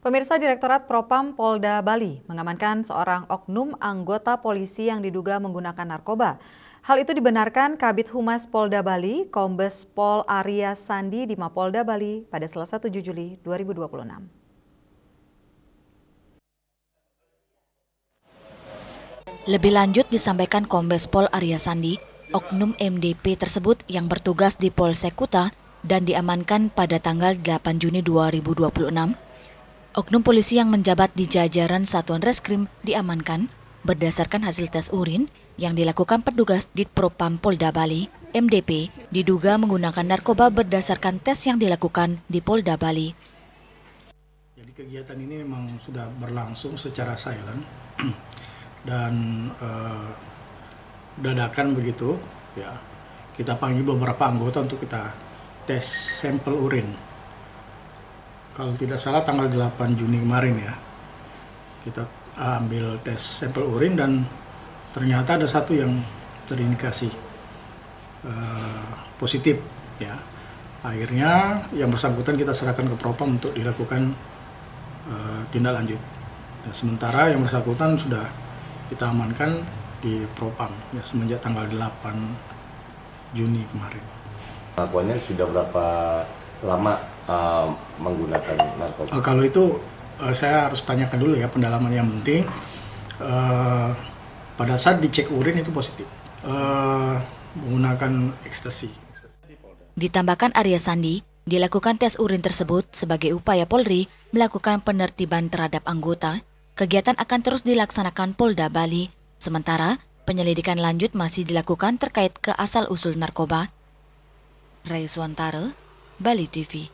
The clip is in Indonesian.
Pemirsa, Direktorat Propam Polda Bali mengamankan seorang oknum anggota polisi yang diduga menggunakan narkoba. Hal itu dibenarkan Kabid Humas Polda Bali, Kombes Pol Arya Sandi di Mapolda Bali pada Selasa 7 Juli 2026. Lebih lanjut disampaikan Kombes Pol Arya Sandi, oknum MDP tersebut yang bertugas di Polsek Kuta dan diamankan pada tanggal 8 Juni 2026. Oknum polisi yang menjabat di jajaran Satuan Reskrim diamankan berdasarkan hasil tes urin yang dilakukan petugas di Propam Polda Bali. MDP diduga menggunakan narkoba berdasarkan tes yang dilakukan di Polda Bali. Jadi kegiatan ini memang sudah berlangsung secara silent dan dadakan begitu. Ya, kita panggil beberapa anggota untuk kita tes sampel urin. Kalau tidak salah tanggal 8 Juni kemarin ya, kita ambil tes sampel urin dan ternyata ada satu yang terindikasi positif ya. Akhirnya yang bersangkutan kita serahkan ke Propam untuk dilakukan tindak lanjut. Ya, sementara yang bersangkutan sudah kita amankan di Propam ya semenjak tanggal 8 Juni kemarin. Pengakuannya sudah berapa lama menggunakan narkoba? Kalau itu saya harus tanyakan dulu ya, pendalaman yang penting. Pada saat dicek urin itu positif, menggunakan ekstasi. Ditambahkan Arya Sandi, dilakukan tes urin tersebut sebagai upaya Polri melakukan penertiban terhadap anggota. Kegiatan akan terus dilaksanakan Polda Bali. Sementara penyelidikan lanjut masih dilakukan terkait ke asal-usul narkoba. Raiswantara, Bali TV.